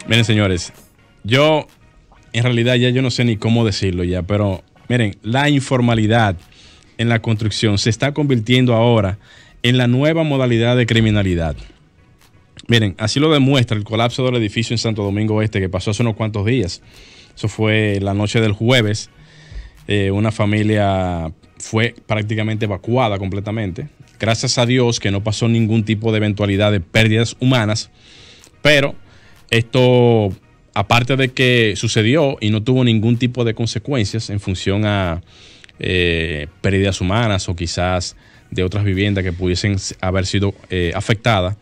Miren, señores, yo en realidad ya yo no sé ni cómo decirlo ya, pero miren, la informalidad en la construcción se está convirtiendo ahora en la nueva modalidad de criminalidad. Miren, así lo demuestra el colapso del edificio en Santo Domingo Este que pasó hace unos cuantos días. Eso fue la noche del jueves. Una familia fue prácticamente evacuada completamente. Gracias a Dios que no pasó ningún tipo de eventualidad de pérdidas humanas, pero esto, aparte de que sucedió y no tuvo ningún tipo de consecuencias en función a pérdidas humanas o quizás de otras viviendas que pudiesen haber sido afectadas,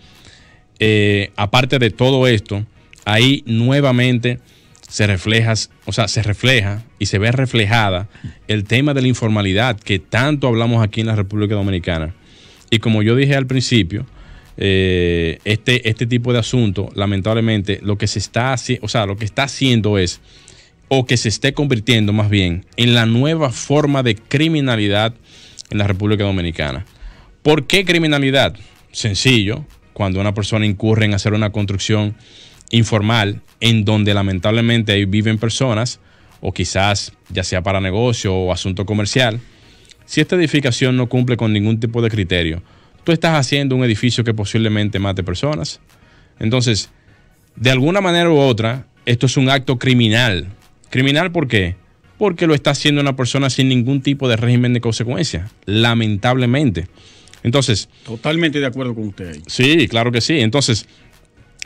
aparte de todo esto, ahí nuevamente se refleja y se ve reflejada el tema de la informalidad que tanto hablamos aquí en la República Dominicana. Y como yo dije al principio, este tipo de asunto, lamentablemente, lo que está haciendo es, o que se esté convirtiendo más bien, en la nueva forma de criminalidad en la República Dominicana. ¿Por qué criminalidad? Sencillo, cuando una persona incurre en hacer una construcción informal en donde lamentablemente ahí viven personas, o quizás ya sea para negocio o asunto comercial, si esta edificación no cumple con ningún tipo de criterio, tú estás haciendo un edificio que posiblemente mate personas. Entonces, de alguna manera u otra, esto es un acto criminal. ¿Criminal por qué? Porque lo está haciendo una persona sin ningún tipo de régimen de consecuencia, lamentablemente. Entonces, totalmente de acuerdo con usted ahí. Sí, claro que sí. Entonces,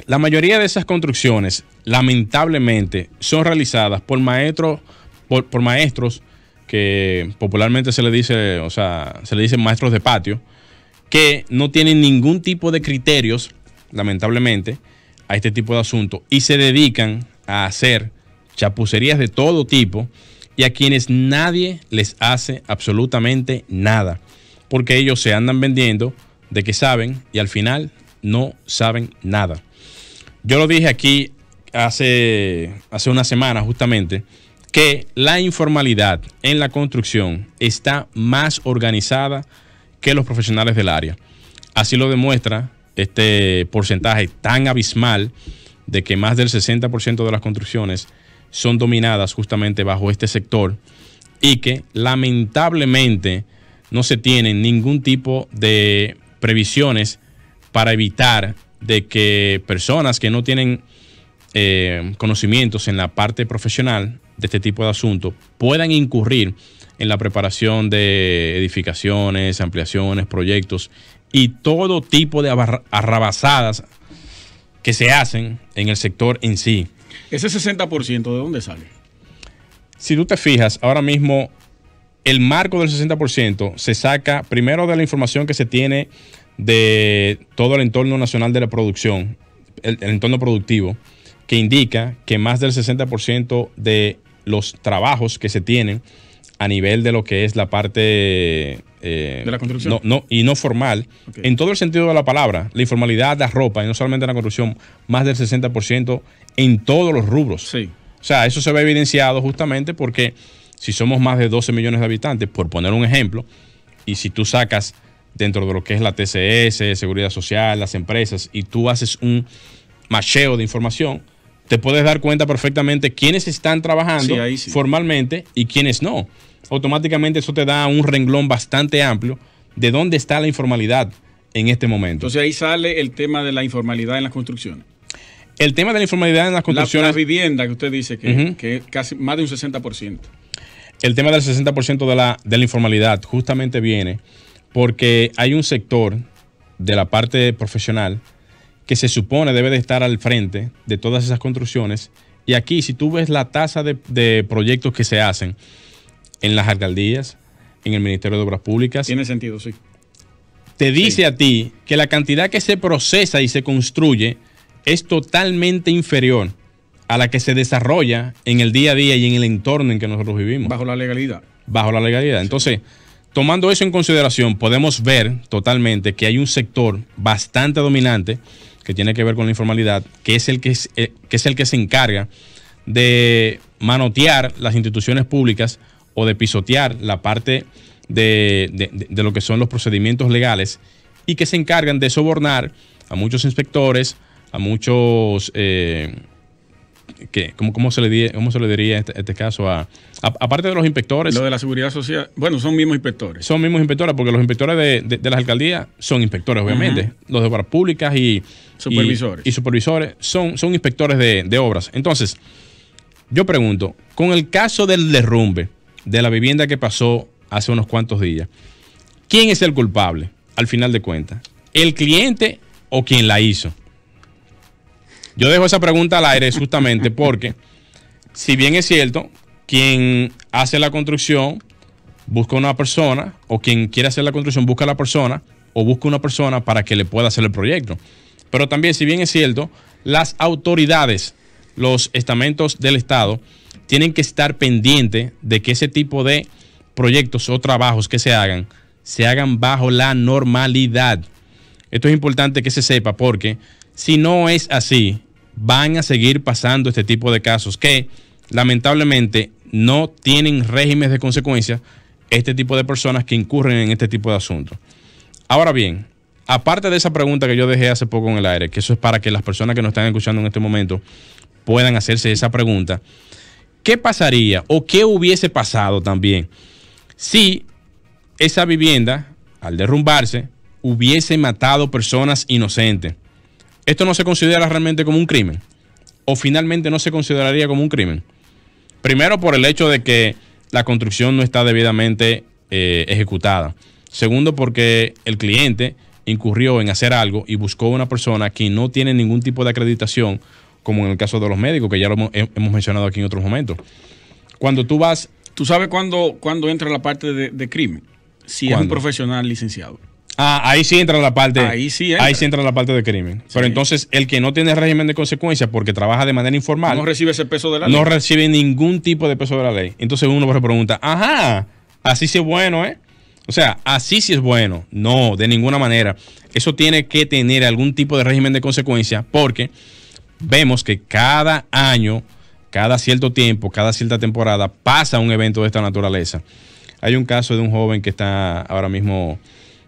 la mayoría de esas construcciones, lamentablemente, son realizadas por maestros que popularmente se le dice maestros de patio, que no tienen ningún tipo de criterios, lamentablemente, a este tipo de asuntos y se dedican a hacer chapucerías de todo tipo y a quienes nadie les hace absolutamente nada, porque ellos se andan vendiendo de que saben y al final no saben nada. Yo lo dije aquí hace una semana justamente, que la informalidad en la construcción está más organizada que los profesionales del área. Así lo demuestra este porcentaje tan abismal de que más del 60% de las construcciones son dominadas justamente bajo este sector y que lamentablemente no se tienen ningún tipo de previsiones para evitar de que personas que no tienen conocimientos en la parte profesional de este tipo de asuntos puedan incurrir en la preparación de edificaciones, ampliaciones, proyectos y todo tipo de arrabazadas que se hacen en el sector en sí. Ese 60%, ¿de dónde sale? Si tú te fijas, ahora mismo el marco del 60% se saca primero de la información que se tiene de todo el entorno nacional de la producción, el entorno productivo, que indica que más del 60% de los trabajos que se tienen a nivel de lo que es la parte de la construcción no formal, okay, en todo el sentido de la palabra, la informalidad da ropa, y no solamente en la construcción, más del 60% en todos los rubros. Sí. O sea, eso se ve evidenciado justamente porque si somos más de 12 millones de habitantes, por poner un ejemplo, y si tú sacas dentro de lo que es la TCS, Seguridad Social, las empresas, y tú haces un macheo de información, te puedes dar cuenta perfectamente quiénes están trabajando formalmente y quiénes no. Automáticamente eso te da un renglón bastante amplio de dónde está la informalidad en este momento. Entonces ahí sale el tema de la informalidad en las construcciones. El tema de la informalidad en las construcciones. La vivienda que usted dice que es casi más de un 60%. El tema del 60% de la informalidad justamente viene porque hay un sector de la parte profesional que se supone debe de estar al frente de todas esas construcciones. Y aquí, si tú ves la tasa de proyectos que se hacen en las alcaldías, en el Ministerio de Obras Públicas. Tiene sentido, sí. Te dice a ti que la cantidad que se procesa y se construye es totalmente inferior a la que se desarrolla en el día a día y en el entorno en que nosotros vivimos. Bajo la legalidad. Bajo la legalidad. Sí. Entonces, tomando eso en consideración, podemos ver totalmente que hay un sector bastante dominante que tiene que ver con la informalidad, que es el que se encarga de manotear las instituciones públicas o de pisotear la parte de lo que son los procedimientos legales y que se encargan de sobornar a muchos inspectores, a muchos ¿cómo se le diría este caso aparte de los inspectores? Lo de la seguridad social, bueno, son mismos inspectores. Son mismos inspectores, porque los inspectores de las alcaldías son inspectores, obviamente. Los de obras públicas y supervisores son inspectores de obras. Entonces, yo pregunto, con el caso del derrumbe de la vivienda que pasó hace unos cuantos días, ¿quién es el culpable al final de cuentas? ¿El cliente o quien la hizo? Yo dejo esa pregunta al aire justamente porque, si bien es cierto, quien hace la construcción busca una persona, o quien quiere hacer la construcción busca a la persona, o busca una persona para que le pueda hacer el proyecto. Pero también, si bien es cierto, las autoridades, los estamentos del Estado, tienen que estar pendientes de que ese tipo de proyectos o trabajos que se hagan bajo la normalidad. Esto es importante que se sepa, porque si no es así, van a seguir pasando este tipo de casos que lamentablemente no tienen regímenes de consecuencias, este tipo de personas que incurren en este tipo de asuntos. Ahora bien, aparte de esa pregunta que yo dejé hace poco en el aire, que eso es para que las personas que nos están escuchando en este momento puedan hacerse esa pregunta, ¿qué pasaría o qué hubiese pasado también si esa vivienda, al derrumbarse, hubiese matado personas inocentes? ¿Esto no se considera realmente como un crimen? ¿O finalmente no se consideraría como un crimen? Primero, por el hecho de que la construcción no está debidamente ejecutada. Segundo, porque el cliente incurrió en hacer algo y buscó una persona que no tiene ningún tipo de acreditación, como en el caso de los médicos, que ya lo hemos mencionado aquí en otros momentos. Cuando tú vas... ¿Tú sabes cuándo entra la parte de crimen? Si ¿cuándo? Es un profesional licenciado. Ahí sí entra la parte. Ahí sí entra la parte de crimen. Sí. Pero entonces el que no tiene régimen de consecuencias porque trabaja de manera informal, no recibe ese peso de la ley. No recibe ningún tipo de peso de la ley. Entonces uno se pregunta, así sí es bueno, ¿eh? O sea, así sí es bueno. No, de ninguna manera. Eso tiene que tener algún tipo de régimen de consecuencia, porque vemos que cada año, cada cierto tiempo, cada cierta temporada pasa un evento de esta naturaleza. Hay un caso de un joven que está ahora mismo...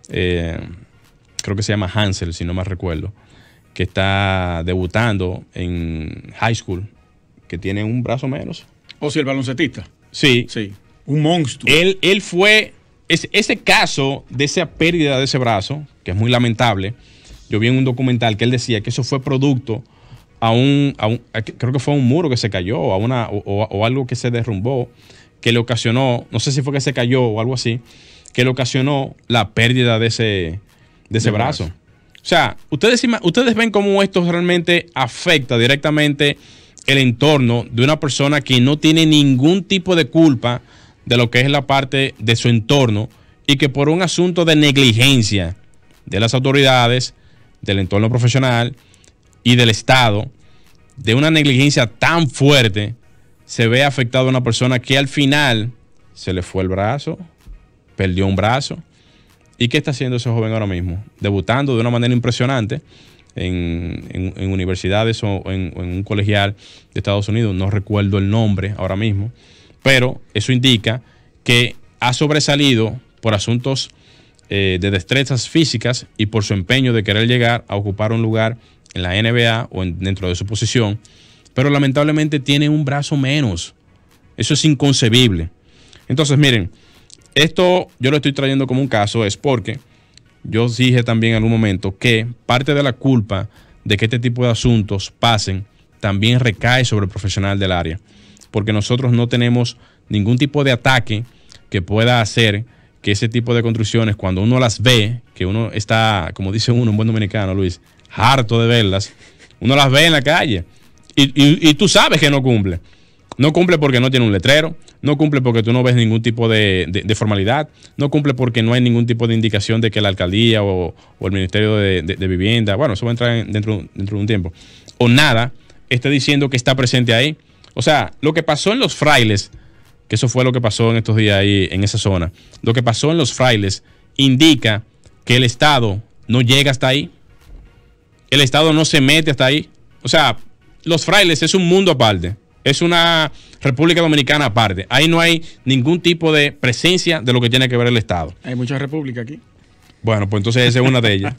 creo que se llama Hansel, si no mal recuerdo, que está debutando en high school, que tiene un brazo menos. ¿O si el baloncetista? Sí. Un monstruo. Él fue, ese caso de esa pérdida de ese brazo, que es muy lamentable. Yo vi en un documental que él decía que eso fue producto creo que fue a un muro que se cayó, o algo que se derrumbó, que le ocasionó, no sé si fue que se cayó o algo así, que le ocasionó la pérdida de ese brazo. O sea, ustedes ven cómo esto realmente afecta directamente el entorno de una persona que no tiene ningún tipo de culpa de lo que es la parte de su entorno, y que por un asunto de negligencia de las autoridades, del entorno profesional y del Estado, de una negligencia tan fuerte, se ve afectada a una persona que al final se le fue el brazo, perdió un brazo. ¿Y qué está haciendo ese joven ahora mismo? Debutando de una manera impresionante en universidades o en un colegial de Estados Unidos. No recuerdo el nombre ahora mismo, pero eso indica que ha sobresalido por asuntos de destrezas físicas y por su empeño de querer llegar a ocupar un lugar en la NBA o dentro de su posición, pero lamentablemente tiene un brazo menos. Eso es inconcebible. Entonces, miren, esto yo lo estoy trayendo como un caso, es porque yo dije también en algún momento que parte de la culpa de que este tipo de asuntos pasen también recae sobre el profesional del área, porque nosotros no tenemos ningún tipo de ataque que pueda hacer que ese tipo de construcciones, cuando uno las ve, que uno está, como dice uno, un buen dominicano, Luis, harto de verlas, uno las ve en la calle y tú sabes que no cumple. No cumple porque no tiene un letrero, no cumple porque tú no ves ningún tipo de formalidad, no cumple porque no hay ningún tipo de indicación de que la alcaldía o el Ministerio de Vivienda, bueno, eso va a entrar dentro de un tiempo, o nada, esté diciendo que está presente ahí. O sea, lo que pasó en Los Frailes, que eso fue lo que pasó en estos días ahí en esa zona, lo que pasó en Los Frailes indica que el Estado no llega hasta ahí, el Estado no se mete hasta ahí. O sea, Los Frailes es un mundo aparte. Es una República Dominicana aparte. Ahí no hay ningún tipo de presencia de lo que tiene que ver el Estado. Hay muchas repúblicas aquí. Bueno, pues entonces esa es una de ellas.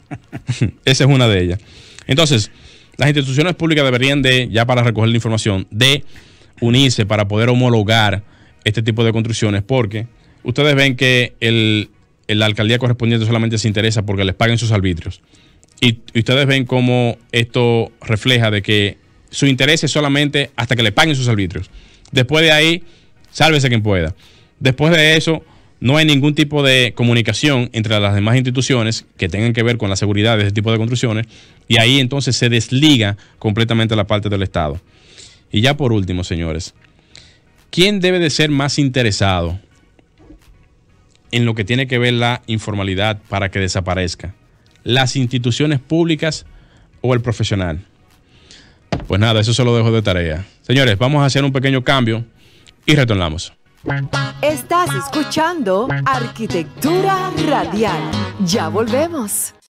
Esa es una de ellas. Entonces, Las instituciones públicas deberían de, ya para recoger la información, de unirse para poder homologar este tipo de construcciones, porque ustedes ven que la alcaldía correspondiente solamente se interesa porque les paguen sus arbitrios. Y ustedes ven cómo esto refleja de que su interés es solamente hasta que le paguen sus arbitrios. Después de ahí, sálvese quien pueda. Después de eso, no hay ningún tipo de comunicación entre las demás instituciones que tengan que ver con la seguridad de este tipo de construcciones, y ahí entonces se desliga completamente la parte del Estado. Y ya por último, señores, ¿quién debe de ser más interesado en lo que tiene que ver la informalidad para que desaparezca? ¿Las instituciones públicas o el profesional? Pues nada, eso se lo dejo de tarea. Señores, vamos a hacer un pequeño cambio y retornamos. Estás escuchando Arquitectura Radial. Ya volvemos.